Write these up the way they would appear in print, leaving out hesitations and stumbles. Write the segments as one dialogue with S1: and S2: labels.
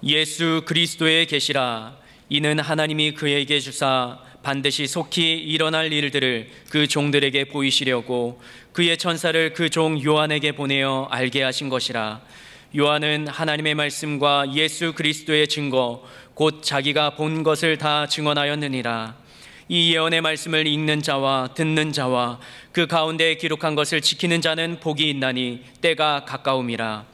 S1: 예수 그리스도의 계시라. 이는 하나님이 그에게 주사 반드시 속히 일어날 일들을 그 종들에게 보이시려고 그의 천사를 그 종 요한에게 보내어 알게 하신 것이라. 요한은 하나님의 말씀과 예수 그리스도의 증거 곧 자기가 본 것을 다 증언하였느니라. 이 예언의 말씀을 읽는 자와 듣는 자와 그 가운데 기록한 것을 지키는 자는 복이 있나니 때가 가까움이라.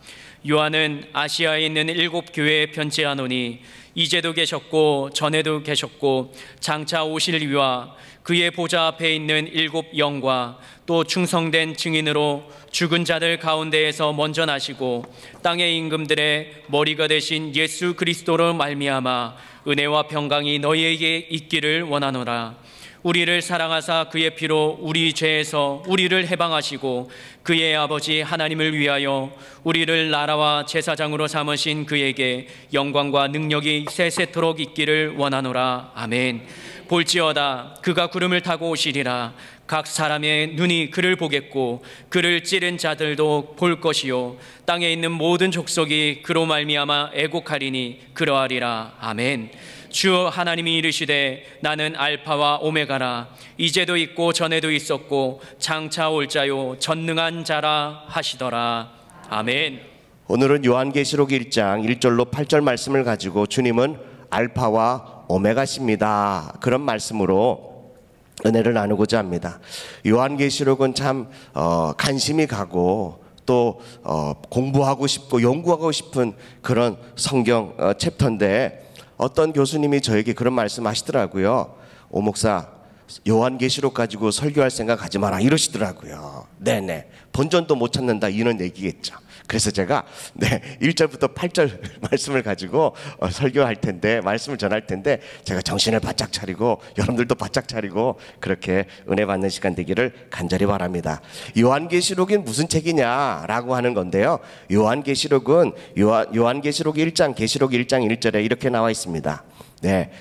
S1: 요한은 아시아에 있는 7 교회에 편지하노니 이제도 계셨고 전에도 계셨고 장차 오실 이와 그의 보좌 앞에 있는 7 영과 또 충성된 증인으로 죽은 자들 가운데에서 먼저 나시고 땅의 임금들의 머리가 되신 예수 그리스도로 말미암아 은혜와 평강이 너희에게 있기를 원하노라. 우리를 사랑하사 그의 피로 우리 죄에서 우리를 해방하시고 그의 아버지 하나님을 위하여 우리를 나라와 제사장으로 삼으신 그에게 영광과 능력이 세세토록 있기를 원하노라. 아멘. 볼지어다 그가 구름을 타고 오시리라. 각 사람의 눈이 그를 보겠고 그를 찌른 자들도 볼 것이요 땅에 있는 모든 족속이 그로 말미암아 애곡하리니 그러하리라. 아멘. 주 하나님이 이르시되 나는 알파와 오메가라. 이제도 있고 전에도 있었고 장차 올 자요 전능한 자라 하시더라. 아멘.
S2: 오늘은 요한계시록 1장 1절로 8절 말씀을 가지고 주님은 알파와 오메가십니다, 그런 말씀으로 은혜를 나누고자 합니다. 요한계시록은 참 관심이 가고 또 공부하고 싶고 연구하고 싶은 그런 성경 챕터인데, 어떤 교수님이 저에게 그런 말씀 하시더라고요. 오 목사, 요한계시록 가지고 설교할 생각 하지 마라 이러시더라고요. 네네, 본전도 못 찾는다 이런 얘기겠죠. 그래서 제가 1절부터 8절 말씀을 가지고 설교할 텐데, 말씀을 전할 텐데 제가 정신을 바짝 차리고 여러분들도 바짝 차리고 그렇게 은혜 받는 시간 되기를 간절히 바랍니다. 요한계시록이 무슨 책이냐라고 하는 건데요, 요한계시록은 요한계시록 1장 계시록 1장 1절에 이렇게 나와 있습니다. 네,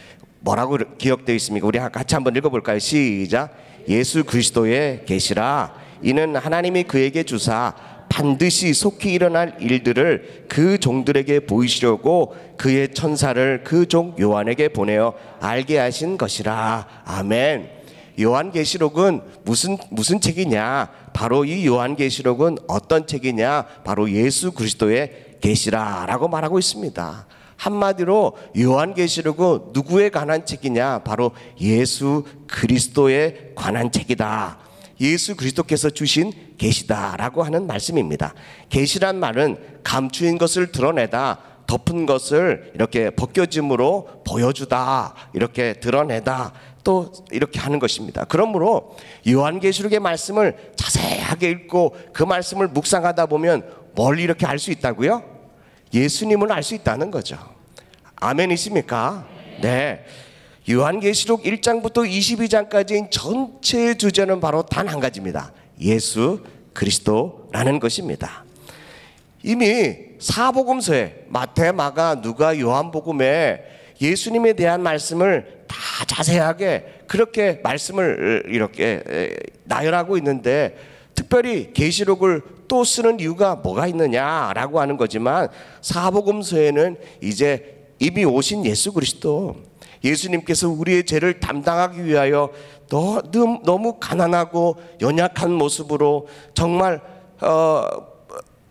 S2: 뭐라고 기억되어 있습니까? 우리 같이 한번 읽어볼까요? 시작. 예수 그리스도의 계시라. 이는 하나님이 그에게 주사 반드시 속히 일어날 일들을 그 종들에게 보이시려고 그의 천사를 그 종 요한에게 보내어 알게 하신 것이라. 아멘. 요한계시록은 무슨 책이냐? 바로 이 요한계시록은 어떤 책이냐? 바로 예수 그리스도의 계시라라고 말하고 있습니다. 한마디로 요한계시록은 누구에 관한 책이냐? 바로 예수 그리스도에 관한 책이다. 예수 그리스도께서 주신 계시다라고 하는 말씀입니다. 계시란 말은 감추인 것을 드러내다, 덮은 것을 이렇게 벗겨짐으로 보여주다, 이렇게 드러내다, 또 이렇게 하는 것입니다. 그러므로 요한계시록의 말씀을 자세하게 읽고 그 말씀을 묵상하다 보면 뭘 이렇게 알 수 있다고요? 예수님을 알 수 있다는 거죠. 아멘이십니까? 네. 요한계시록 1장부터 22장까지인 전체의 주제는 바로 단 한 가지입니다. 예수 그리스도라는 것입니다. 이미 사복음서에 마태, 마가, 누가, 요한복음에 예수님에 대한 말씀을 다 자세하게 그렇게 말씀을 이렇게 나열하고 있는데, 특별히 계시록을 또 쓰는 이유가 뭐가 있느냐라고 하는 거지만, 사복음서에는 이제 이미 오신 예수 그리스도, 예수님께서 우리의 죄를 담당하기 위하여 너무 가난하고 연약한 모습으로 정말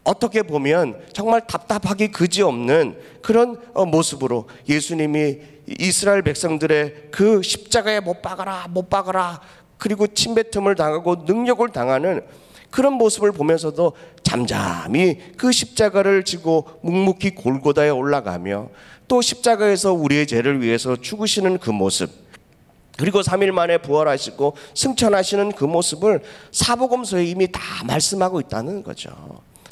S2: 어떻게 보면 정말 답답하기 그지없는 그런 모습으로 예수님이 이스라엘 백성들의 그 십자가에 못 박아라 그리고 침뱉음을 당하고 능력을 당하는 그런 모습을 보면서도 잠잠히 그 십자가를 지고 묵묵히 골고다에 올라가며 또 십자가에서 우리의 죄를 위해서 죽으시는 그 모습, 그리고 3일 만에 부활하시고 승천하시는 그 모습을 사복음서에 이미 다 말씀하고 있다는 거죠.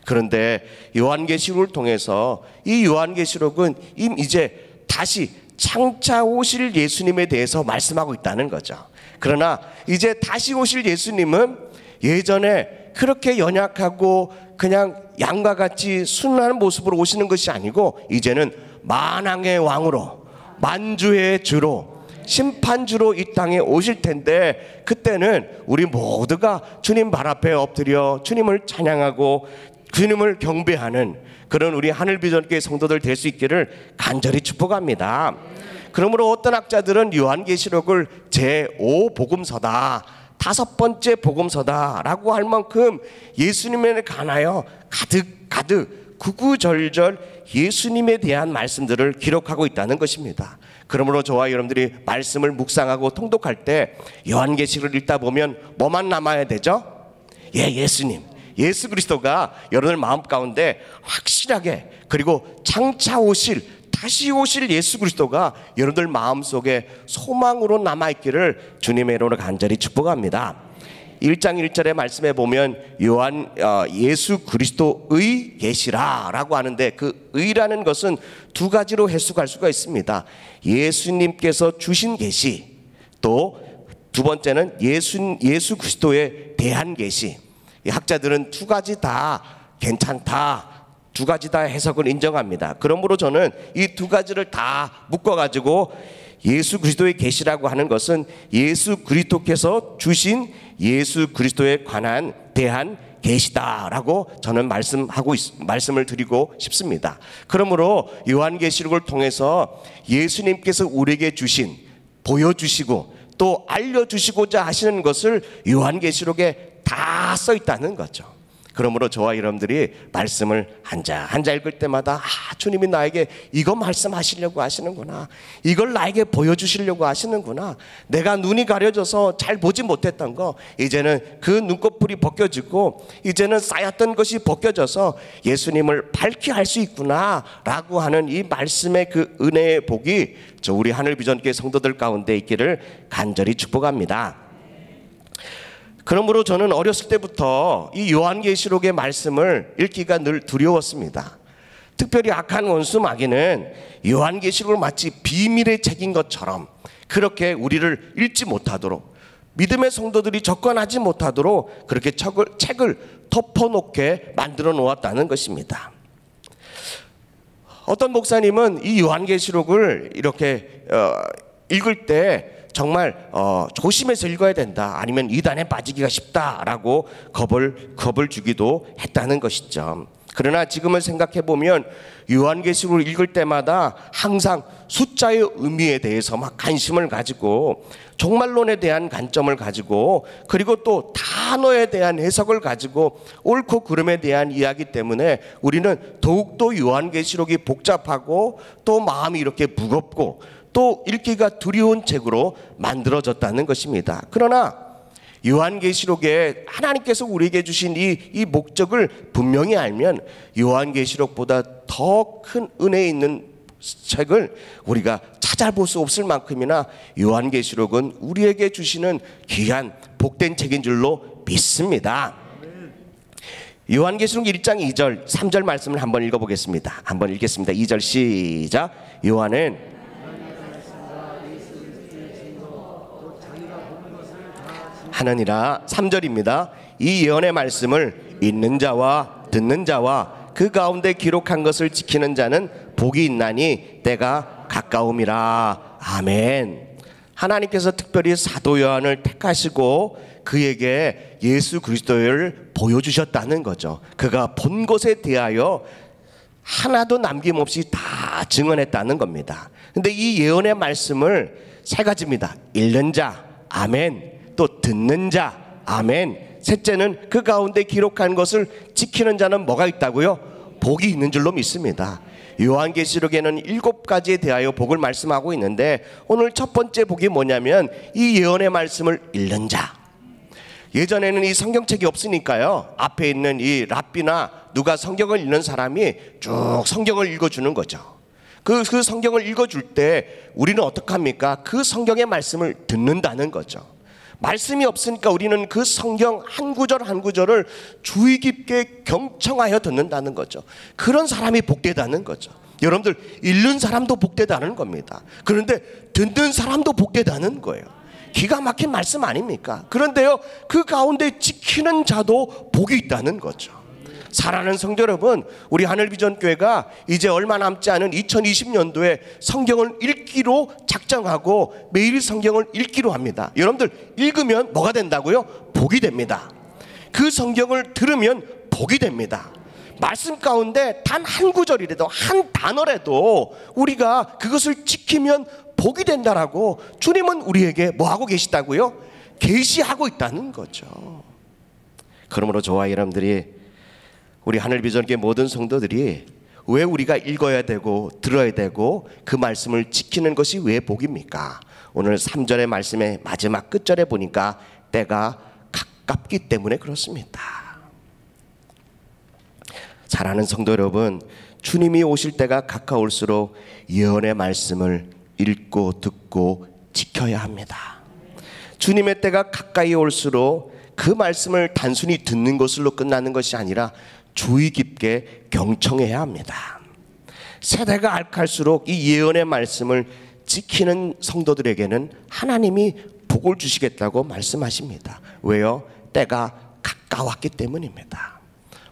S2: 그런데 요한계시록을 통해서 이 요한계시록은 이제 다시 장차 오실 예수님에 대해서 말씀하고 있다는 거죠. 그러나 이제 다시 오실 예수님은 예전에 그렇게 연약하고 그냥 양과 같이 순한 모습으로 오시는 것이 아니고, 이제는 만왕의 왕으로, 만주의 주로, 심판주로 이 땅에 오실 텐데, 그때는 우리 모두가 주님 발 앞에 엎드려 주님을 찬양하고 주님을 경배하는 그런 우리 하늘비전교회 성도들 될 수 있기를 간절히 축복합니다. 그러므로 어떤 학자들은 요한계시록을 제5복음서다, 5번째 복음서다라고 할 만큼 예수님에 관하여 가득 구구절절 예수님에 대한 말씀들을 기록하고 있다는 것입니다. 그러므로 저와 여러분들이 말씀을 묵상하고 통독할 때 요한계시록을 읽다 보면 뭐만 남아야 되죠? 예수님, 예수 그리스도가 여러분들 마음 가운데 확실하게, 그리고 장차 다시 오실 예수 그리스도가 여러분들 마음속에 소망으로 남아있기를 주님의 이름으로 간절히 축복합니다. 1장 1절의 말씀에 보면 예수 그리스도의 계시라라고 하는데, 그 의라는 것은 두 가지로 해석할 수가 있습니다. 예수님께서 주신 계시, 또 두 번째는 예수 그리스도에 대한 계시. 학자들은 두 가지 다 괜찮다, 두 가지 다 해석을 인정합니다. 그러므로 저는 이 두 가지를 다 묶어가지고 예수 그리스도의 계시라고 하는 것은 예수 그리스도께서 주신 예수 그리스도에 관한 대한 계시다라고 저는 말씀을 드리고 싶습니다. 그러므로 요한계시록을 통해서 예수님께서 우리에게 주신, 보여주시고 또 알려주시고자 하시는 것을 요한계시록에 다 써 있다는 거죠. 그러므로 저와 여러분들이 말씀을 한자 읽을 때마다 주님이 나에게 이거 말씀하시려고 하시는구나, 이걸 나에게 보여주시려고 하시는구나, 내가 눈이 가려져서 잘 보지 못했던 거 이제는 그 눈꺼풀이 벗겨지고 이제는 쌓였던 것이 벗겨져서 예수님을 밝히 알 수 있구나 라고 하는 이 말씀의 그 은혜의 복이 저 우리 하늘비전교회 성도들 가운데 있기를 간절히 축복합니다. 그러므로 저는 어렸을 때부터 이 요한계시록의 말씀을 읽기가 늘 두려웠습니다. 특별히 악한 원수 마귀는 요한계시록을 마치 비밀의 책인 것처럼 그렇게 우리를 읽지 못하도록, 믿음의 성도들이 접근하지 못하도록 그렇게 책을 덮어놓게 만들어 놓았다는 것입니다. 어떤 목사님은 이 요한계시록을 이렇게 읽을 때 정말 조심해서 읽어야 된다, 아니면 이단에 빠지기가 쉽다라고 겁을 주기도 했다는 것이죠. 그러나 지금을 생각해 보면 요한계시록을 읽을 때마다 항상 숫자의 의미에 대해서 막 관심을 가지고, 종말론에 대한 관점을 가지고, 그리고 또 단어에 대한 해석을 가지고 옳고 그름에 대한 이야기 때문에 우리는 더욱더 요한계시록이 복잡하고 또 마음이 이렇게 무겁고 또 읽기가 두려운 책으로 만들어졌다는 것입니다. 그러나 요한계시록에 하나님께서 우리에게 주신 이 목적을 분명히 알면 요한계시록보다 더 큰 은혜 있는 책을 우리가 찾아볼 수 없을 만큼이나 요한계시록은 우리에게 주시는 귀한 복된 책인 줄로 믿습니다. 요한계시록 1장 2절 3절 말씀을 한번 읽어보겠습니다. 한번 읽겠습니다. 2절 시작. 요한은 하느니라. 3절입니다. 이 예언의 말씀을 읽는 자와 듣는 자와 그 가운데 기록한 것을 지키는 자는 복이 있나니 때가 가까움이라. 아멘. 하나님께서 특별히 사도 요한을 택하시고 그에게 예수 그리스도를 보여주셨다는 거죠. 그가 본 것에 대하여 하나도 남김없이 다 증언했다는 겁니다. 근데 이 예언의 말씀을 세 가지입니다. 읽는 자, 아멘. 또 듣는 자, 아멘. 셋째는 그 가운데 기록한 것을 지키는 자는 뭐가 있다고요? 복이 있는 줄로 믿습니다. 요한계시록에는 7가지에 대하여 복을 말씀하고 있는데, 오늘 첫 번째 복이 뭐냐면 이 예언의 말씀을 읽는 자. 예전에는 이 성경책이 없으니까요, 앞에 있는 이 랍비나 누가 성경을 읽는 사람이 쭉 성경을 읽어주는 거죠. 그 성경을 읽어줄 때 우리는 어떡합니까? 그 성경의 말씀을 듣는다는 거죠. 말씀이 없으니까 우리는 그 성경 한 구절 한 구절을 주의 깊게 경청하여 듣는다는 거죠. 그런 사람이 복되다는 거죠. 여러분들, 읽는 사람도 복되다는 겁니다. 그런데 듣는 사람도 복되다는 거예요. 기가 막힌 말씀 아닙니까? 그런데요, 그 가운데 지키는 자도 복이 있다는 거죠. 사랑하는 성도 여러분, 우리 하늘비전교회가 이제 얼마 남지 않은 2020년도에 성경을 읽기로 작정하고 매일 성경을 읽기로 합니다. 여러분들, 읽으면 뭐가 된다고요? 복이 됩니다. 그 성경을 들으면 복이 됩니다. 말씀 가운데 단 한 구절이라도 한 단어라도 우리가 그것을 지키면 복이 된다라고 주님은 우리에게 뭐 하고 계시다고요? 계시하고 있다는 거죠. 그러므로 저와 여러분들이, 우리 하늘비전교회 모든 성도들이 왜 우리가 읽어야 되고 들어야 되고 그 말씀을 지키는 것이 왜 복입니까? 오늘 3절의 말씀의 마지막 끝절에 보니까 때가 가깝기 때문에 그렇습니다. 사랑하는 성도 여러분, 주님이 오실 때가 가까울수록 예언의 말씀을 읽고 듣고 지켜야 합니다. 주님의 때가 가까이 올수록 그 말씀을 단순히 듣는 것으로 끝나는 것이 아니라 주의 깊게 경청해야 합니다. 세대가 앓갈수록 이 예언의 말씀을 지키는 성도들에게는 하나님이 복을 주시겠다고 말씀하십니다. 왜요? 때가 가까웠기 때문입니다.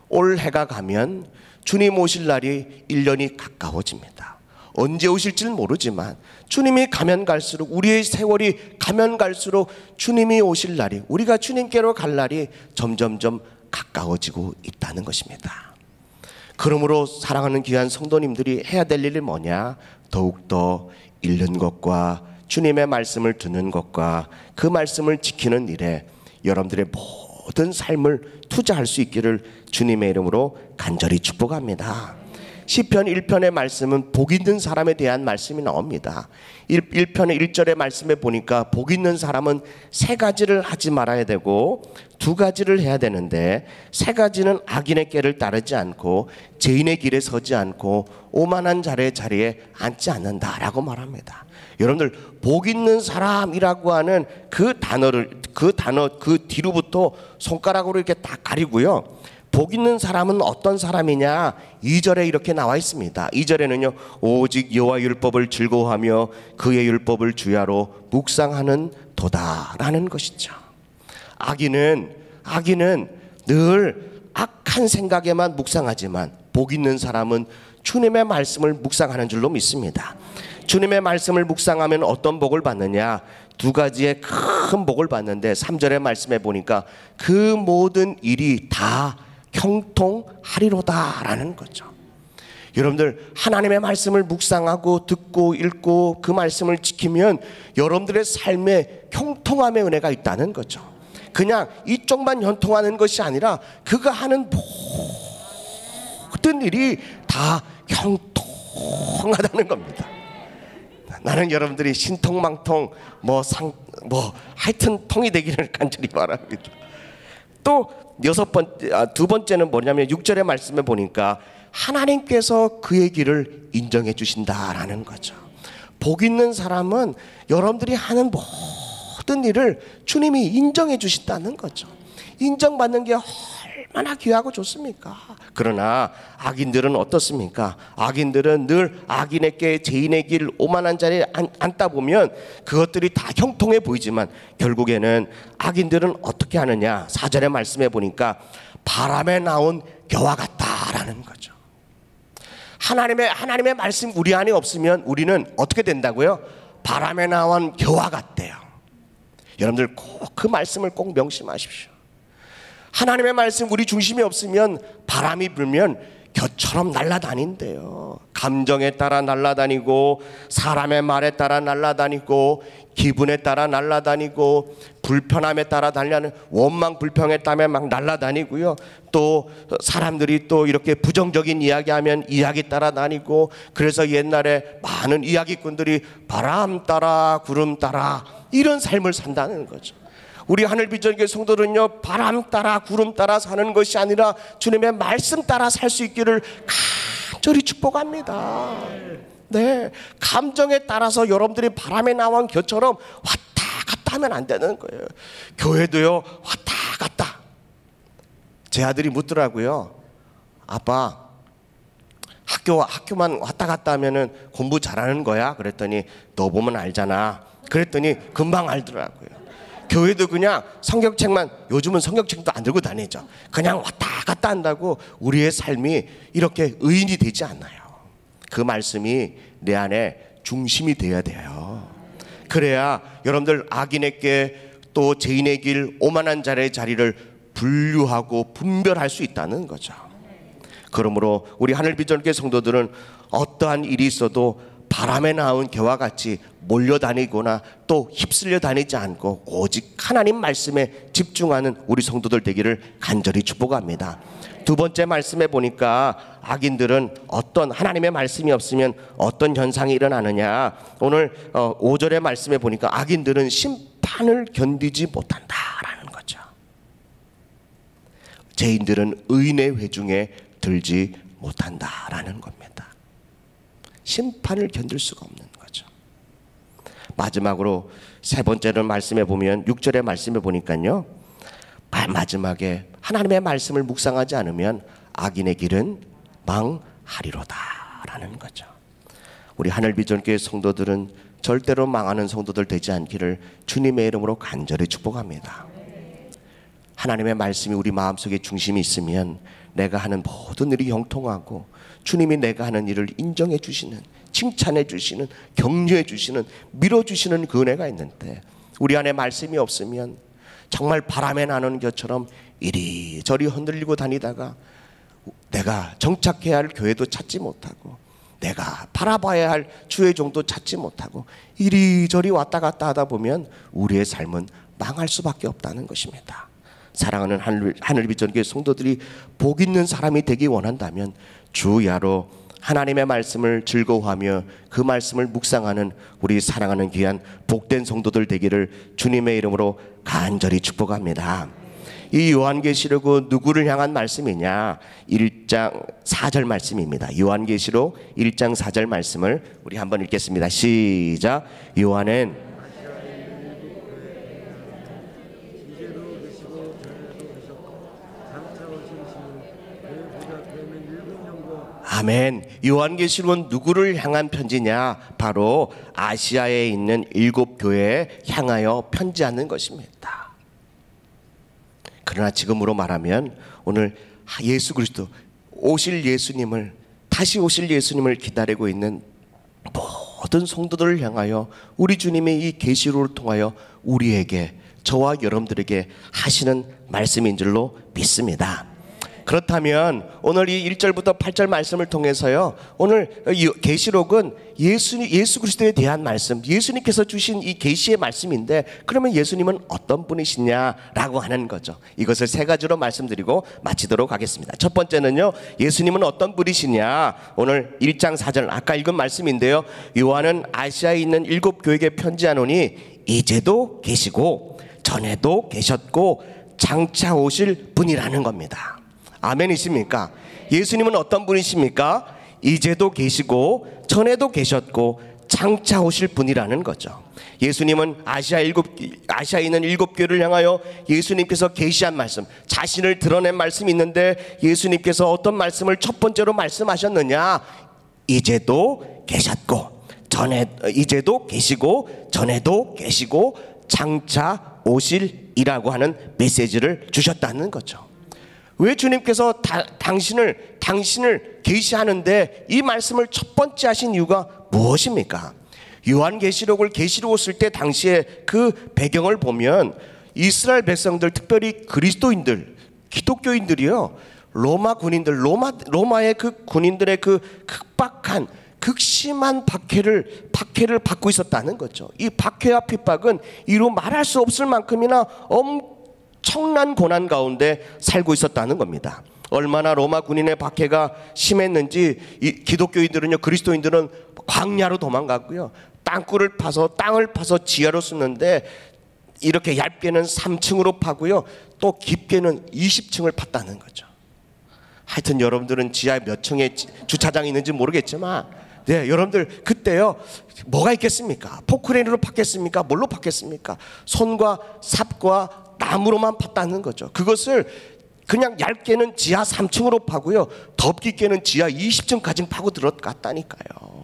S2: 올 해가 가면 주님 오실 날이 1년이 가까워집니다. 언제 오실지는 모르지만 주님이 가면 갈수록, 우리의 세월이 가면 갈수록 주님이 오실 날이, 우리가 주님께로 갈 날이 점점점 가까워지고 있다는 것입니다. 그러므로 사랑하는 귀한 성도님들이 해야 될 일이 뭐냐? 더욱더 읽는 것과 주님의 말씀을 듣는 것과 그 말씀을 지키는 일에 여러분들의 모든 삶을 투자할 수 있기를 주님의 이름으로 간절히 축복합니다. 시편 1편의 말씀은 복 있는 사람에 대한 말씀이 나옵니다. 1편의 1절의 말씀에 보니까 복 있는 사람은 세 가지를 하지 말아야 되고 두 가지를 해야 되는데, 세 가지는 악인의 길을 따르지 않고 죄인의 길에 서지 않고 오만한 자의 자리에 앉지 않는다라고 말합니다. 여러분들, 복 있는 사람이라고 하는 그 단어 그 뒤로부터 손가락으로 이렇게 딱 가리고요, 복 있는 사람은 어떤 사람이냐? 2절에 이렇게 나와 있습니다. 2절에는요, 오직 여호와 율법을 즐거워하며 그의 율법을 주야로 묵상하는 도다라는 것이죠. 악인은 늘 악한 생각에만 묵상하지만 복 있는 사람은 주님의 말씀을 묵상하는 줄로 믿습니다. 주님의 말씀을 묵상하면 어떤 복을 받느냐? 두 가지의 큰 복을 받는데 3절의 말씀에 보니까 그 모든 일이 다 형통하리로다라는 거죠. 여러분들, 하나님의 말씀을 묵상하고 듣고 읽고 그 말씀을 지키면 여러분들의 삶에 형통함의 은혜가 있다는 거죠. 그냥 이쪽만 형통하는 것이 아니라 그가 하는 모든 일이 다 형통하다는 겁니다. 나는 여러분들이 신통망통 하여튼 통이 되기를 간절히 바랍니다. 또 두 번째는 뭐냐면 6절의 말씀에 보니까 하나님께서 그의 길을 인정해 주신다라는 거죠. 복 있는 사람은 여러분들이 하는 모든 일을 주님이 인정해 주신다는 거죠. 인정받는 게 얼마나 귀하고 좋습니까? 그러나 악인들은 어떻습니까? 악인들은 늘 악인의 길, 죄인의 길, 오만한 자리에 앉다 보면 그것들이 다 형통해 보이지만 결국에는 악인들은 어떻게 하느냐? 4절의 말씀에 보니까 바람에 나온 겨와 같다라는 거죠. 하나님의 말씀 우리 안에 없으면 우리는 어떻게 된다고요? 바람에 나온 겨와 같대요. 여러분들 꼭 그 말씀을 꼭 명심하십시오. 하나님의 말씀 우리 중심이 없으면 바람이 불면 겨처럼 날아다닌대요. 감정에 따라 날아다니고 사람의 말에 따라 날아다니고 기분에 따라 날아다니고 불편함에 따라 날아다니는 원망 불평에 따라 막 날아다니고요. 또 사람들이 또 이렇게 부정적인 이야기하면 이야기 따라 다니고, 그래서 옛날에 많은 이야기꾼들이 바람 따라 구름 따라 이런 삶을 산다는 거죠. 우리 하늘비전교회 성도들은요, 바람 따라 구름 따라 사는 것이 아니라 주님의 말씀 따라 살 수 있기를 간절히 축복합니다. 네, 감정에 따라서 여러분들이 바람에 나온 겨처럼 왔다 갔다 하면 안 되는 거예요. 교회도요, 왔다 갔다. 제 아들이 묻더라고요. 아빠, 학교만 왔다 갔다 하면은 공부 잘하는 거야? 그랬더니 너 보면 알잖아. 그랬더니 금방 알더라고요. 교회도 그냥 성경책만, 요즘은 성경책도 안 들고 다니죠. 그냥 왔다 갔다 한다고 우리의 삶이 이렇게 의인이 되지 않아요. 그 말씀이 내 안에 중심이 되어야 돼요. 그래야 여러분들 악인의 길, 또 죄인의 길, 오만한 자의 자리를 분류하고 분별할 수 있다는 거죠. 그러므로 우리 하늘비전교회 성도들은 어떠한 일이 있어도 바람에 나온 개와 같이 몰려다니거나 또 휩쓸려 다니지 않고 오직 하나님 말씀에 집중하는 우리 성도들 되기를 간절히 축복합니다. 두 번째 말씀에 보니까 악인들은 어떤 하나님의 말씀이 없으면 어떤 현상이 일어나느냐. 오늘 5절의 말씀에 보니까 악인들은 심판을 견디지 못한다라는 거죠. 죄인들은 의인의 회중에 들지 못한다라는 겁니다. 심판을 견딜 수가 없는 거죠. 마지막으로 세 번째는 말씀에 보면 6절의 말씀에 보니까요, 마지막에 하나님의 말씀을 묵상하지 않으면 악인의 길은 망하리로다 라는 거죠. 우리 하늘비전교회 성도들은 절대로 망하는 성도들 되지 않기를 주님의 이름으로 간절히 축복합니다. 하나님의 말씀이 우리 마음속에 중심이 있으면 내가 하는 모든 일이 형통하고 주님이 내가 하는 일을 인정해 주시는, 칭찬해 주시는, 격려해 주시는, 밀어주시는 그 은혜가 있는데 우리 안에 말씀이 없으면 정말 바람에 나는 것처럼 이리저리 흔들리고 다니다가 내가 정착해야 할 교회도 찾지 못하고 내가 바라봐야 할 주의 종도 찾지 못하고 이리저리 왔다 갔다 하다 보면 우리의 삶은 망할 수밖에 없다는 것입니다. 사랑하는 하늘비전교회 성도들이 복 있는 사람이 되기 원한다면 주야로 하나님의 말씀을 즐거워하며 그 말씀을 묵상하는 우리 사랑하는 귀한 복된 성도들 되기를 주님의 이름으로 간절히 축복합니다. 이 요한계시록은 누구를 향한 말씀이냐? 1장 4절 말씀입니다. 요한계시록 1장 4절 말씀을 우리 한번 읽겠습니다. 시작. 요한은 아멘. 요한계시록은 누구를 향한 편지냐? 바로 아시아에 있는 7 교회에 향하여 편지하는 것입니다. 그러나 지금으로 말하면 오늘 예수 그리스도 오실 예수님을, 다시 오실 예수님을 기다리고 있는 모든 성도들을 향하여 우리 주님의 이 계시록을 통하여 우리에게, 저와 여러분들에게 하시는 말씀인 줄로 믿습니다. 그렇다면 오늘 이 1절부터 8절 말씀을 통해서요, 오늘 이 계시록은 예수 그리스도에 대한 말씀, 예수님께서 주신 이 계시의 말씀인데, 그러면 예수님은 어떤 분이시냐라고 하는 거죠. 이것을 세 가지로 말씀드리고 마치도록 하겠습니다. 첫 번째는요, 예수님은 어떤 분이시냐. 오늘 1장 4절 아까 읽은 말씀인데요, 요한은 아시아에 있는 7 교회에게 편지하노니 이제도 계시고 전에도 계셨고 장차 오실 분이라는 겁니다. 아멘이십니까? 예수님은 어떤 분이십니까? 이제도 계시고 전에도 계셨고 장차 오실 분이라는 거죠. 예수님은 아시아에 있는 7 교회를 향하여 예수님께서 계시한 말씀, 자신을 드러낸 말씀이 있는데 예수님께서 어떤 말씀을 첫 번째로 말씀하셨느냐? 이제도 계셨고 이제도 계시고 전에도 계시고 장차 오실이라고 하는 메시지를 주셨다는 거죠. 왜 주님께서 당신을 계시하는데 이 말씀을 첫 번째 하신 이유가 무엇입니까? 요한계시록을 계시록을 쓸 때 당시에 그 배경을 보면 이스라엘 백성들, 특별히 그리스도인들, 기독교인들이요, 로마 군인들, 로마의 그 군인들의 그 극박한, 극심한 박해를 받고 있었다는 거죠. 이 박해와 핍박은 이루 말할 수 없을 만큼이나 엄청난 고난 가운데 살고 있었다는 겁니다. 얼마나 로마 군인의 박해가 심했는지 이 기독교인들은요, 그리스도인들은 광야로 도망갔고요, 땅굴을 파서, 땅을 파서 지하로 쓰는데 이렇게 얇게는 3층으로 파고요, 또 깊게는 20층을 팠다는 거죠. 하여튼 여러분들은 지하에 몇 층에 주차장이 있는지 모르겠지만, 네, 여러분들 그때요, 뭐가 있겠습니까? 포크레인으로 팠겠습니까? 뭘로 팠겠습니까? 손과 삽과 나무로만 팠다는 거죠. 그것을 그냥 얇게는 지하 3층으로 파고요, 더 깊게는 지하 20층까지 파고 들어갔다니까요.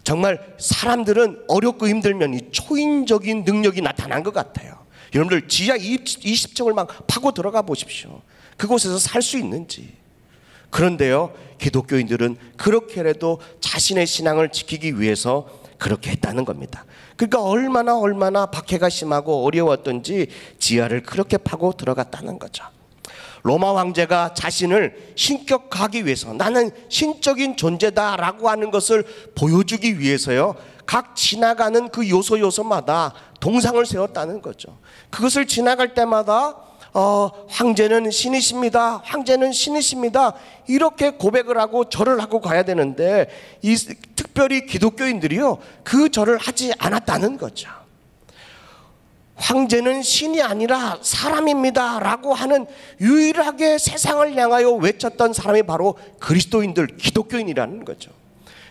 S2: 정말 사람들은 어렵고 힘들면 이 초인적인 능력이 나타난 것 같아요. 여러분들 지하 20층을 막 파고 들어가 보십시오. 그곳에서 살 수 있는지. 그런데요, 기독교인들은 그렇게라도 자신의 신앙을 지키기 위해서 그렇게 했다는 겁니다. 그러니까 얼마나 박해가 심하고 어려웠던지 지하를 그렇게 파고 들어갔다는 거죠. 로마 황제가 자신을 신격화하기 위해서 나는 신적인 존재다라고 하는 것을 보여주기 위해서요, 각 지나가는 그 요소마다 동상을 세웠다는 거죠. 그것을 지나갈 때마다 황제는 신이십니다, 황제는 신이십니다, 이렇게 고백을 하고 절을 하고 가야 되는데, 특별히 기독교인들이요, 그 절을 하지 않았다는 거죠. 황제는 신이 아니라 사람입니다 라고 하는, 유일하게 세상을 향하여 외쳤던 사람이 바로 그리스도인들, 기독교인이라는 거죠.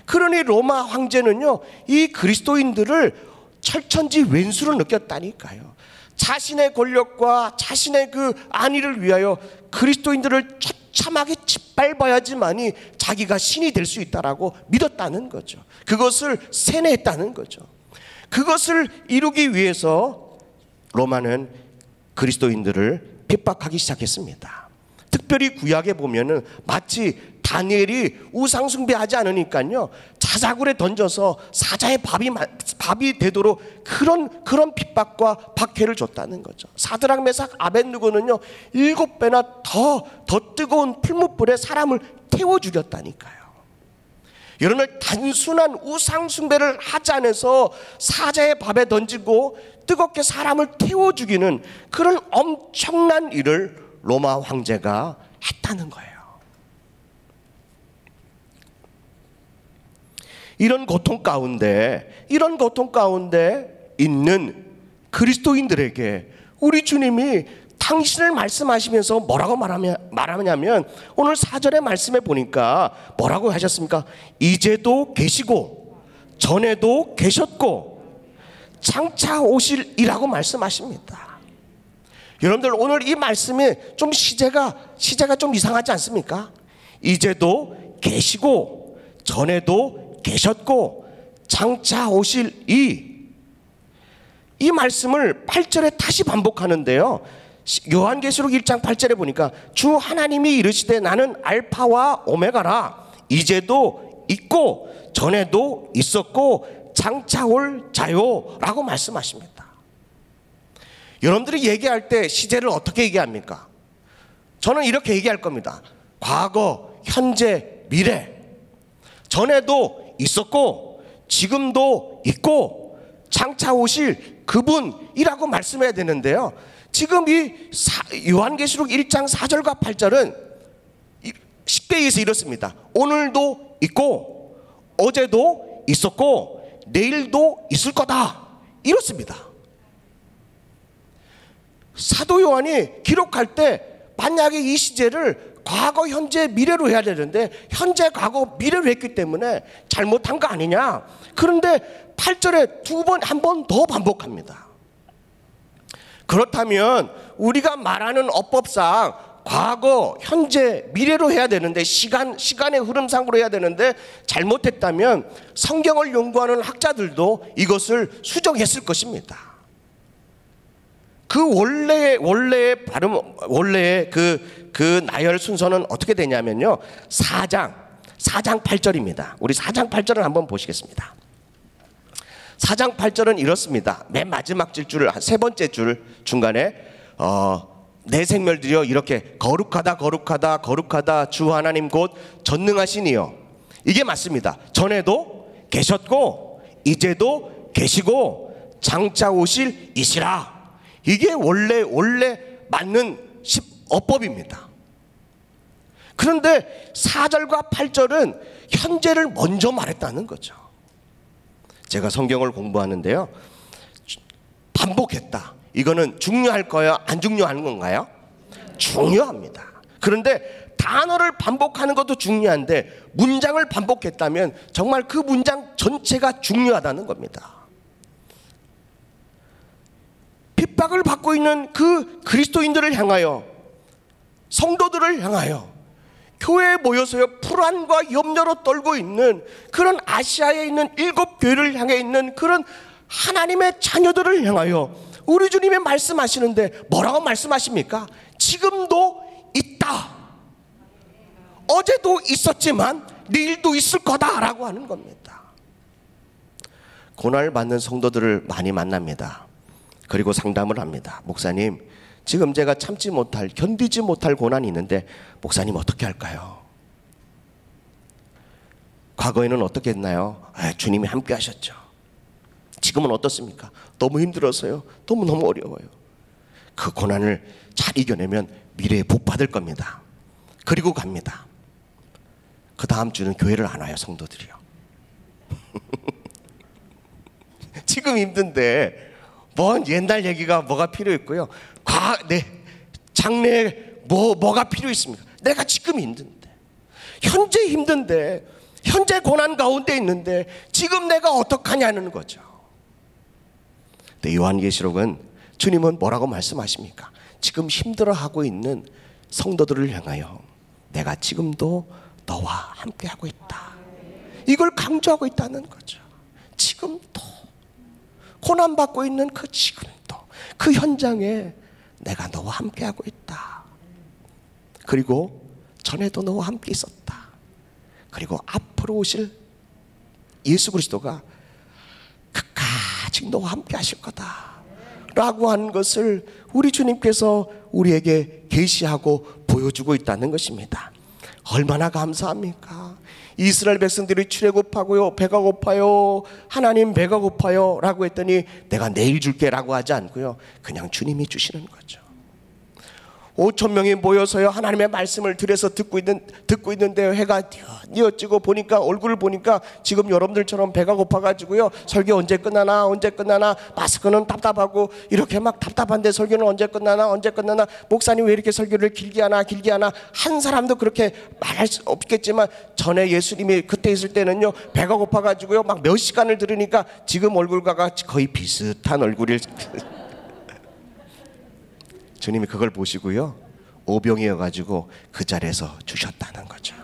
S2: 그러니 로마 황제는요, 이 그리스도인들을 철천지 왼수로 느꼈다니까요. 자신의 권력과 자신의 그 안위를 위하여 그리스도인들을 처참하게 짓밟아야지만이 자기가 신이 될 수 있다라고 믿었다는 거죠. 그것을 세뇌했다는 거죠. 그것을 이루기 위해서 로마는 그리스도인들을 핍박하기 시작했습니다. 특별히 구약에 보면은 마치 다니엘이 우상 숭배하지 않으니까요, 자작굴에 던져서 사자의 밥이 되도록 그런 핍박과 박해를 줬다는 거죠. 사드락 메삭 아벳느고는요 7배나 더 뜨거운 풀무불에 사람을 태워 죽였다니까요. 여러분, 단순한 우상 숭배를 하지 않아서 사자의 밥에 던지고 뜨겁게 사람을 태워 죽이는 그런 엄청난 일을 로마 황제가 했다는 거예요. 이런 고통 가운데 있는 그리스도인들에게 우리 주님이 당신을 말씀하시면서 뭐라고 말하냐면, 오늘 4절의 말씀에 보니까 뭐라고 하셨습니까? 이제도 계시고 전에도 계셨고 장차 오실이라고 말씀하십니다. 여러분들, 오늘 이 말씀이 좀 시제가 좀 이상하지 않습니까? 이제도 계시고 전에도 계셨고 장차 오실 이 말씀을 8절에 다시 반복하는데요, 요한계시록 1장 8절에 보니까 주 하나님이 이르시되 나는 알파와 오메가라, 이제도 있고 전에도 있었고 장차 올 자요 라고 말씀하십니다. 여러분들이 얘기할 때 시제를 어떻게 얘기합니까? 저는 이렇게 얘기할 겁니다. 과거, 현재, 미래. 전에도 있었고 지금도 있고 장차 오실 그분이라고 말씀해야 되는데요, 지금 이 요한계시록 1장 4절과 8절은 쉽게 얘기해서 이렇습니다. 오늘도 있고 어제도 있었고 내일도 있을 거다, 이렇습니다. 사도 요한이 기록할 때 만약에 이 시제를 과거, 현재, 미래로 해야 되는데 현재, 과거, 미래로 했기 때문에 잘못한 거 아니냐. 그런데 8절에 한 번 더 반복합니다. 그렇다면 우리가 말하는 어법상 과거, 현재, 미래로 해야 되는데 시간의 흐름상으로 해야 되는데 잘못했다면 성경을 연구하는 학자들도 이것을 수정했을 것입니다. 그 원래의 발음, 원래의 그 나열 순서는 어떻게 되냐면요, 4장 8절입니다. 우리 4장 8절을 한번 보시겠습니다. 4장 8절은 이렇습니다. 맨 마지막 줄, 세 번째 줄 중간에 내 생멸들이여 이렇게 거룩하다 주 하나님 곧 전능하시니요. 이게 맞습니다. 전에도 계셨고 이제도 계시고 장차 오실 이시라. 이게 원래 맞는 어법입니다. 그런데 4절과 8절은 현재를 먼저 말했다는 거죠. 제가 성경을 공부하는데요, 반복했다. 이거는 중요할까요? 안 중요한 건가요? 중요합니다. 그런데 단어를 반복하는 것도 중요한데 문장을 반복했다면 정말 그 문장 전체가 중요하다는 겁니다. 핍박을 받고 있는 그 그리스도인들을 향하여, 성도들을 향하여, 교회에 모여서요 불안과 염려로 떨고 있는 그런 아시아에 있는 7교회를 향해 있는 그런 하나님의 자녀들을 향하여 우리 주님이 말씀하시는데 뭐라고 말씀하십니까? 지금도 있다. 어제도 있었지만 내일도 있을 거다라고 하는 겁니다. 고난을 받는 성도들을 많이 만납니다. 그리고 상담을 합니다. 목사님, 지금 제가 참지 못할, 견디지 못할 고난이 있는데 목사님 어떻게 할까요? 과거에는 어떻게 했나요? 주님이 함께 하셨죠. 지금은 어떻습니까? 너무 힘들어서요. 너무너무 어려워요. 그 고난을 잘 이겨내면 미래에 복 받을 겁니다. 그리고 갑니다. 그 다음 주는 교회를 안 와요, 성도들이요. 지금 힘든데 뭔 옛날 얘기가 뭐가 필요했고요. 장래에 뭐가 필요 있습니까? 내가 지금 힘든데, 현재 힘든데, 현재 고난 가운데 있는데 지금 내가 어떡하냐는 거죠. 근데 요한계시록은 주님은 뭐라고 말씀하십니까? 지금 힘들어하고 있는 성도들을 향하여 내가 지금도 너와 함께하고 있다, 이걸 강조하고 있다는 거죠. 지금도 고난받고 있는 그 지금도, 그 현장에 내가 너와 함께하고 있다. 그리고 전에도 너와 함께 있었다. 그리고 앞으로 오실 예수 그리스도가 끝까지 너와 함께 하실 거다 라고 하는 것을 우리 주님께서 우리에게 계시하고 보여주고 있다는 것입니다. 얼마나 감사합니까? 이스라엘 백성들이 출애굽하고요, 배가 고파요, 하나님 배가 고파요 라고 했더니 내가 내일 줄게 라고 하지 않고요, 그냥 주님이 주시는 거죠. 5,000명이 모여서요 하나님의 말씀을 들여서 듣고 있는데 해가 뉘어지고 보니까, 얼굴을 보니까 지금 여러분들처럼 배가 고파가지고요, 설교 언제 끝나나 마스크는 답답하고 이렇게 막 답답한데 설교는 언제 끝나나 목사님 왜 이렇게 설교를 길게 하나 한 사람도 그렇게 말할 수 없겠지만, 전에 예수님이 그때 있을 때는요 배가 고파가지고요 막 몇 시간을 들으니까 지금 얼굴과 거의 비슷한 얼굴을 주님이 그걸 보시고요 오병이어가지고 그 자리에서 주셨다는 거죠.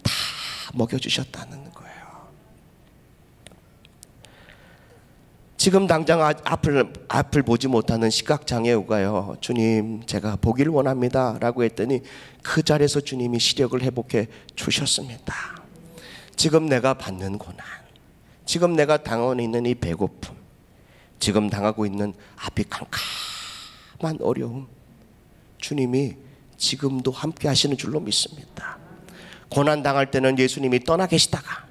S2: 다 먹여주셨다는 거예요. 지금 당장 앞을 보지 못하는 시각장애우가요, 주님 제가 보기를 원합니다 라고 했더니 그 자리에서 주님이 시력을 회복해 주셨습니다. 지금 내가 받는 고난, 지금 내가 당하고 있는 이 배고픔, 지금 당하고 있는 앞이 캄캄한 어려움, 주님이 지금도 함께 하시는 줄로 믿습니다. 고난 당할 때는 예수님이 떠나 계시다가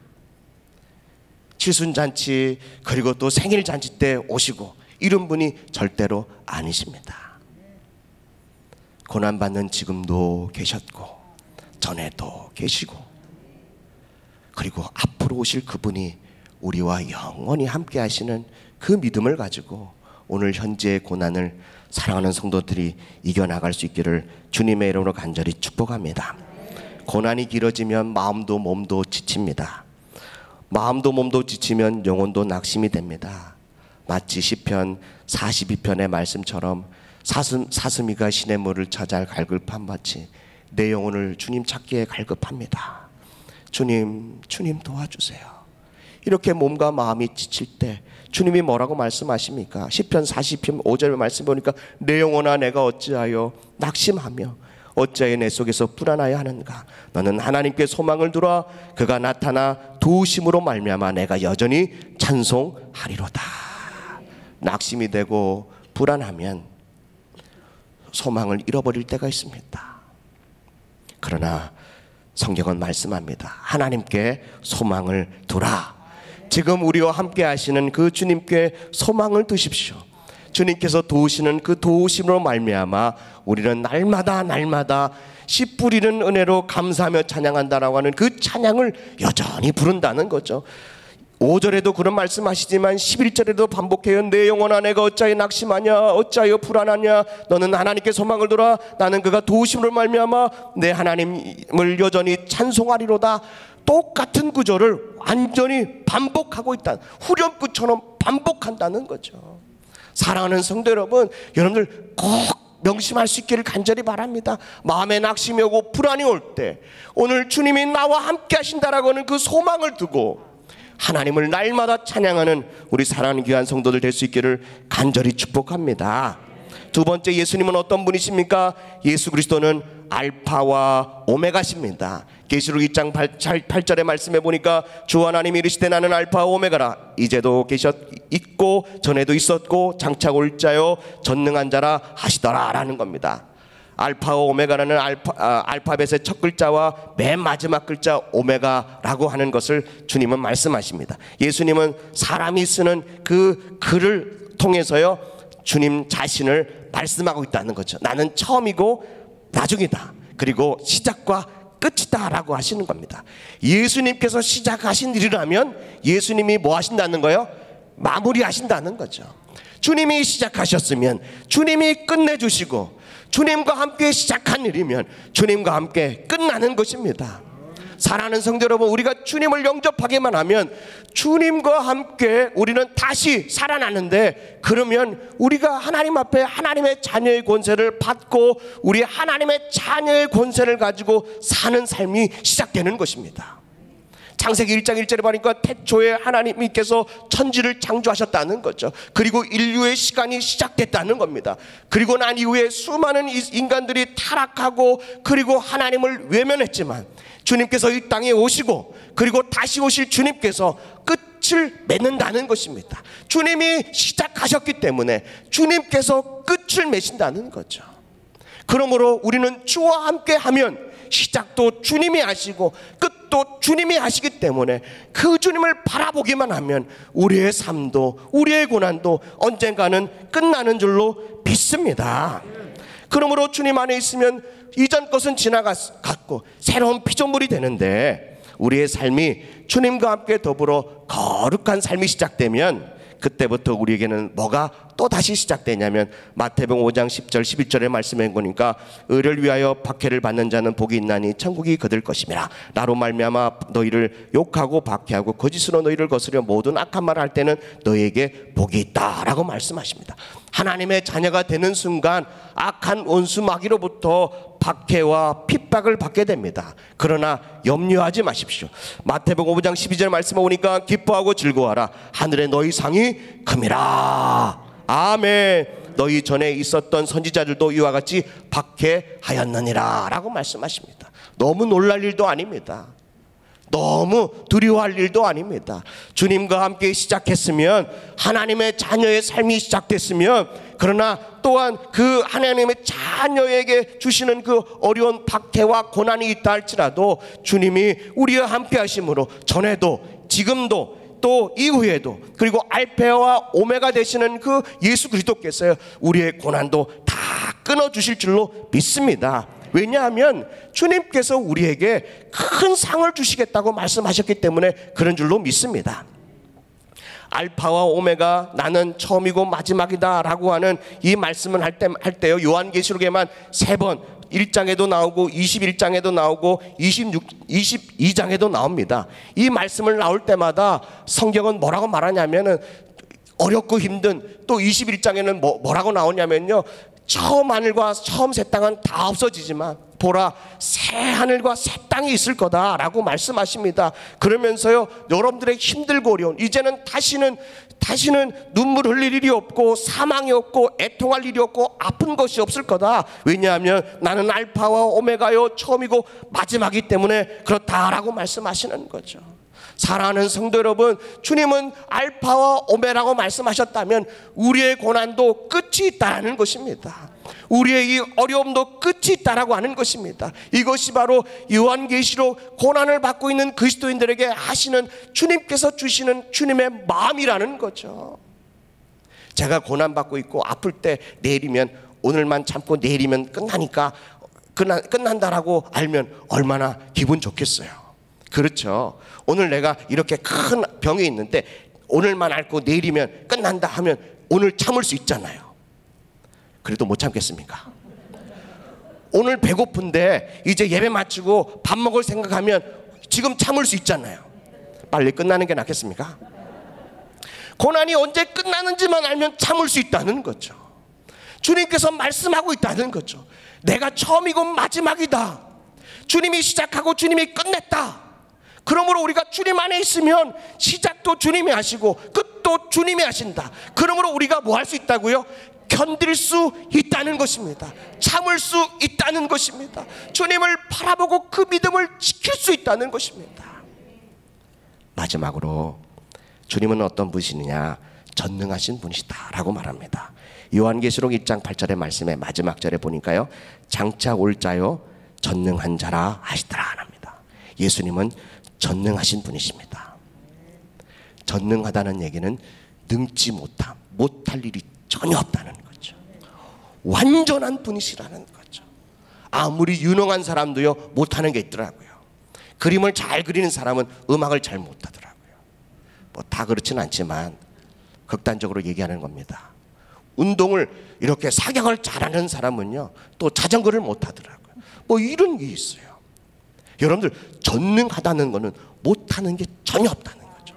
S2: 칠순잔치 그리고 또 생일잔치 때 오시고 이런 분이 절대로 아니십니다. 고난받는 지금도 계셨고 전에도 계시고 그리고 앞으로 오실 그분이 우리와 영원히 함께 하시는 그 믿음을 가지고 오늘 현재의 고난을 사랑하는 성도들이 이겨나갈 수 있기를 주님의 이름으로 간절히 축복합니다. 고난이 길어지면 마음도 몸도 지칩니다. 마음도 몸도 지치면 영혼도 낙심이 됩니다. 마치 시편 42편의 말씀처럼 사슴이가 시냇물을 찾아 갈급한 마치 내 영혼을 주님 찾기에 갈급합니다. 주님 도와주세요. 이렇게 몸과 마음이 지칠 때 주님이 뭐라고 말씀하십니까? 시편 40편 5절의 말씀 보니까 내 영혼아 내가 어찌하여 낙심하며 어찌하여 내 속에서 불안하여 하는가? 너는 하나님께 소망을 두라. 그가 나타나 도우심으로 말미암아 내가 여전히 찬송하리로다. 낙심이 되고 불안하면 소망을 잃어버릴 때가 있습니다. 그러나 성경은 말씀합니다. 하나님께 소망을 두라. 지금 우리와 함께 하시는 그 주님께 소망을 두십시오. 주님께서 도우시는 그 도우심으로 말미암아 우리는 날마다 씨 뿌리는 은혜로 감사하며 찬양한다라고 하는 그 찬양을 여전히 부른다는 거죠. 5절에도 그런 말씀하시지만 11절에도 반복해요. 내 영혼아 내가 어찌하여 낙심하냐 어찌하여 불안하냐 너는 하나님께 소망을 두라. 나는 그가 도우심으로 말미암아 내 하나님을 여전히 찬송하리로다. 똑같은 구절을 완전히 반복하고 있다. 후렴구처럼 반복한다는 거죠. 사랑하는 성도 여러분, 여러분들 꼭 명심할 수 있기를 간절히 바랍니다. 마음에 낙심이 오고 불안이 올 때 오늘 주님이 나와 함께 하신다라고 하는 그 소망을 두고 하나님을 날마다 찬양하는 우리 사랑하는 귀한 성도들 될 수 있기를 간절히 축복합니다. 두 번째, 예수님은 어떤 분이십니까? 예수 그리스도는 알파와 오메가십니다. 계시록 2장 8절의 말씀에 보니까 주 하나님이 이르시되 나는 알파와 오메가라. 이제도 있고 전에도 있었고 장차 올 자요 전능한 자라 하시더라라는 겁니다. 알파와 오메가라는 알파벳의 첫 글자와 맨 마지막 글자 오메가라고 하는 것을 주님은 말씀하십니다. 예수님은 사람이 쓰는 그 글을 통해서요 주님 자신을 말씀하고 있다는 거죠. 나는 처음이고 나중이다. 그리고 시작과 끝이다 라고 하시는 겁니다. 예수님께서 시작하신 일이라면 예수님이 뭐 하신다는 거예요? 마무리하신다는 거죠. 주님이 시작하셨으면 주님이 끝내주시고, 주님과 함께 시작한 일이면 주님과 함께 끝나는 것입니다. 사랑하는 성도 여러분, 우리가 주님을 영접하기만 하면 주님과 함께 우리는 다시 살아나는데, 그러면 우리가 하나님 앞에 하나님의 자녀의 권세를 받고 우리 하나님의 자녀의 권세를 가지고 사는 삶이 시작되는 것입니다. 창세기 1장 1절에 보니까 태초에 하나님께서 천지를 창조하셨다는 거죠. 그리고 인류의 시간이 시작됐다는 겁니다. 그리고 난 이후에 수많은 인간들이 타락하고 그리고 하나님을 외면했지만 주님께서 이 땅에 오시고 그리고 다시 오실 주님께서 끝을 맺는다는 것입니다. 주님이 시작하셨기 때문에 주님께서 끝을 맺신다는 거죠. 그러므로 우리는 주와 함께 하면 시작도 주님이 하시고 끝도 주님이 하시기 때문에 그 주님을 바라보기만 하면 우리의 삶도 우리의 고난도 언젠가는 끝나는 줄로 믿습니다. 그러므로 주님 안에 있으면 이전 것은 지나갔고 새로운 피조물이 되는데, 우리의 삶이 주님과 함께 더불어 거룩한 삶이 시작되면 그때부터 우리에게는 뭐가 또 다시 시작되냐면 마태복음 5장 10절 11절의 말씀해 보니까 의를 위하여 박해를 받는 자는 복이 있나니 천국이 그들 것임이라. 나로 말미암아 너희를 욕하고 박해하고 거짓으로 너희를 거스려 모든 악한 말을 할 때는 너희에게 복이 있다라고 말씀하십니다. 하나님의 자녀가 되는 순간 악한 원수 마귀로부터 박해와 핍박을 받게 됩니다. 그러나 염려하지 마십시오. 마태복음 5장 12절 말씀에 보니까 기뻐하고 즐거워하라. 하늘에 너희 상이 큼이라. 아멘. 너희 전에 있었던 선지자들도 이와 같이 박해하였느니라 라고 말씀하십니다. 너무 놀랄 일도 아닙니다. 너무 두려워할 일도 아닙니다. 주님과 함께 시작했으면, 하나님의 자녀의 삶이 시작됐으면, 그러나 또한 그 하나님의 자녀에게 주시는 그 어려운 박해와 고난이 있다 할지라도 주님이 우리와 함께 하심으로 전에도 지금도 또 이후에도, 그리고 알파와 오메가 되시는 그 예수 그리스도께서 우리의 고난도 다 끊어주실 줄로 믿습니다. 왜냐하면 주님께서 우리에게 큰 상을 주시겠다고 말씀하셨기 때문에 그런 줄로 믿습니다. 알파와 오메가, 나는 처음이고 마지막이다 라고 하는 이 말씀을 할 때요 요한계시록에만 3번 1장에도 나오고 21장에도 나오고 22장에도 나옵니다. 이 말씀을 나올 때마다 성경은 뭐라고 말하냐면은, 어렵고 힘든, 또 21장에는 뭐라고 나오냐면요, 처음 하늘과 처음 새 땅은 다 없어지지만 보라 새 하늘과 새 땅이 있을 거다 라고 말씀하십니다. 그러면서요 여러분들의 힘들고 어려운, 이제는 다시는 눈물 흘릴 일이 없고 사망이 없고 애통할 일이 없고 아픈 것이 없을 거다. 왜냐하면 나는 알파와 오메가요 처음이고 마지막이기 때문에 그렇다라고 말씀하시는 거죠. 사랑하는 성도 여러분, 주님은 알파와 오메가라고 말씀하셨다면 우리의 고난도 끝이 있다는 것입니다. 우리의 이 어려움도 끝이 있다라고 하는 것입니다. 이것이 바로 요한계시록 고난을 받고 있는 그리스도인들에게 하시는, 주님께서 주시는 주님의 마음이라는 거죠. 제가 고난받고 있고 아플 때 내일이면, 오늘만 참고 내일이면 끝나니까 끝난다라고 알면 얼마나 기분 좋겠어요. 그렇죠. 오늘 내가 이렇게 큰 병이 있는데 오늘만 앓고 내일이면 끝난다 하면 오늘 참을 수 있잖아요. 그래도 못 참겠습니까? 오늘 배고픈데 이제 예배 마치고 밥 먹을 생각하면 지금 참을 수 있잖아요. 빨리 끝나는 게 낫겠습니까? 고난이 언제 끝나는지만 알면 참을 수 있다는 거죠. 주님께서 말씀하고 있다는 거죠. 내가 처음이고 마지막이다. 주님이 시작하고 주님이 끝냈다. 그러므로 우리가 주님 안에 있으면 시작도 주님이 하시고 끝도 주님이 하신다. 그러므로 우리가 뭐 할 수 있다고요? 견딜 수 있다는 것입니다. 참을 수 있다는 것입니다. 주님을 바라보고 그 믿음을 지킬 수 있다는 것입니다. 마지막으로 주님은 어떤 분이시느냐? 전능하신 분이시다라고 말합니다. 요한계시록 1장 8절의 말씀의 마지막 절에 보니까요, 장차 올 자요 전능한 자라 하시더라 합니다. 예수님은 전능하신 분이십니다. 전능하다는 얘기는 능지 못함, 못할 일이 전혀 없다는 거죠. 완전한 분이시라는 거죠. 아무리 유능한 사람도요 못하는 게 있더라고요. 그림을 잘 그리는 사람은 음악을 잘 못하더라고요. 뭐 다 그렇진 않지만 극단적으로 얘기하는 겁니다. 운동을 이렇게 사격을 잘하는 사람은요 또 자전거를 못하더라고요. 뭐 이런 게 있어요. 여러분들, 전능하다는 거는 못하는 게 전혀 없다는 거죠.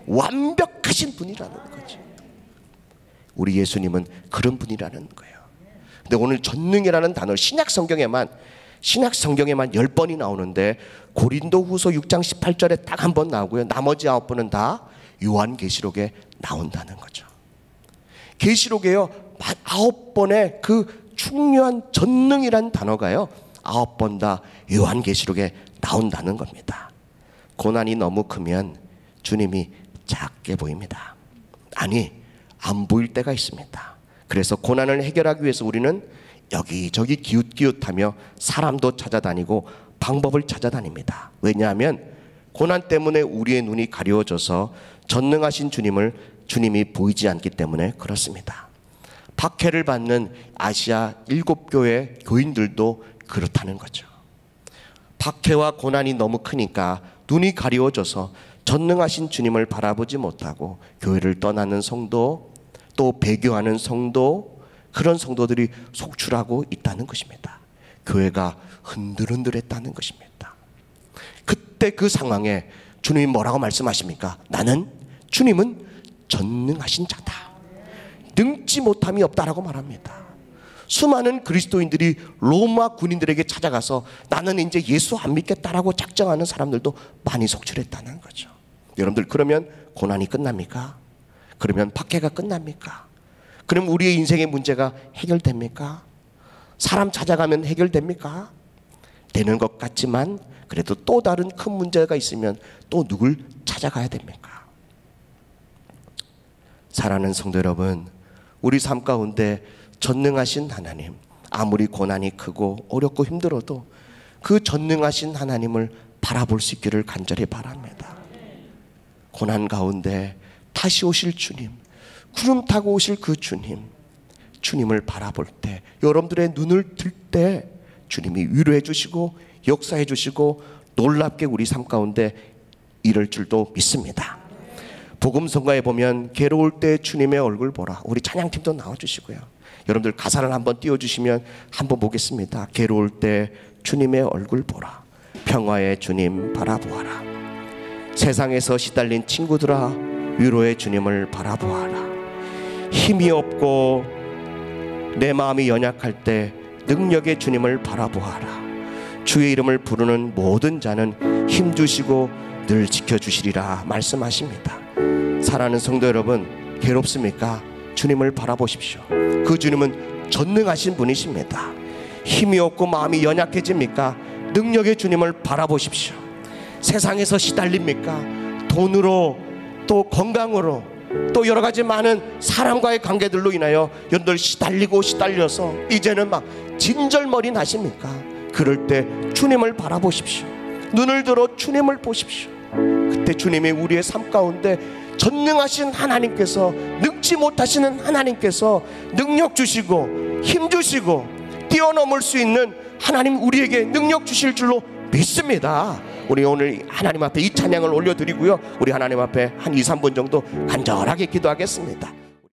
S2: 완벽하신 분이라는 거죠. 우리 예수님은 그런 분이라는 거예요. 근데 오늘 전능이라는 단어 신약 성경에만 10번이 나오는데 고린도후서 6장 18절에 딱 한 번 나오고요, 나머지 9번은 다 요한계시록에 나온다는 거죠. 계시록에요 9번의 그 중요한 전능이란 단어가요 9번 다 요한계시록에 나온다는 겁니다. 고난이 너무 크면 주님이 작게 보입니다. 아니, 안 보일 때가 있습니다. 그래서 고난을 해결하기 위해서 우리는 여기저기 기웃기웃하며 사람도 찾아다니고 방법을 찾아다닙니다. 왜냐하면 고난 때문에 우리의 눈이 가려워져서 전능하신 주님이 보이지 않기 때문에 그렇습니다. 박해를 받는 아시아 7교회 교인들도 그렇다는 거죠. 박해와 고난이 너무 크니까 눈이 가려워져서 전능하신 주님을 바라보지 못하고 교회를 떠나는 성도, 또 배교하는 성도, 그런 성도들이 속출하고 있다는 것입니다. 교회가 흔들흔들했다는 것입니다. 그때 그 상황에 주님이 뭐라고 말씀하십니까? 주님은 전능하신 자다, 능지 못함이 없다라고 말합니다. 수많은 그리스도인들이 로마 군인들에게 찾아가서 나는 이제 예수 안 믿겠다라고 작정하는 사람들도 많이 속출했다는 거죠. 여러분들, 그러면 고난이 끝납니까? 그러면 박해가 끝납니까? 그럼 우리의 인생의 문제가 해결됩니까? 사람 찾아가면 해결됩니까? 되는 것 같지만 그래도 또 다른 큰 문제가 있으면 또 누굴 찾아가야 됩니까? 사랑하는 성도 여러분, 우리 삶 가운데 전능하신 하나님, 아무리 고난이 크고 어렵고 힘들어도 그 전능하신 하나님을 바라볼 수 있기를 간절히 바랍니다. 고난 가운데 다시 오실 주님, 구름 타고 오실 그 주님을 바라볼 때, 여러분들의 눈을 들 때 주님이 위로해 주시고 역사해 주시고 놀랍게 우리 삶 가운데 이럴 줄도 믿습니다. 복음성가에 보면 괴로울 때 주님의 얼굴 보라, 우리 찬양팀도 나와주시고요, 여러분들 가사를 한번 띄워주시면 한번 보겠습니다. 괴로울 때 주님의 얼굴 보라, 평화의 주님 바라보아라, 세상에서 시달린 친구들아 위로의 주님을 바라보아라, 힘이 없고 내 마음이 연약할 때 능력의 주님을 바라보아라, 주의 이름을 부르는 모든 자는 힘주시고 늘 지켜주시리라 말씀하십니다. 사랑하는 성도 여러분, 괴롭습니까? 주님을 바라보십시오. 그 주님은 전능하신 분이십니다. 힘이 없고 마음이 연약해집니까? 능력의 주님을 바라보십시오. 세상에서 시달립니까? 돈으로, 또 건강으로, 또 여러 가지 많은 사람과의 관계들로 인하여 여러분들 시달려서 이제는 막 진절머리 나십니까? 그럴 때 주님을 바라보십시오. 눈을 들어 주님을 보십시오. 그때 주님이 우리의 삶 가운데 전능하신 하나님께서, 능지 못하시는 하나님께서 능력 주시고 힘 주시고 뛰어넘을 수 있는 하나님, 우리에게 능력 주실 줄로 믿습니다. 우리 오늘 하나님 앞에 이 찬양을 올려드리고요, 우리 하나님 앞에 한 2, 3분 정도 간절하게 기도하겠습니다.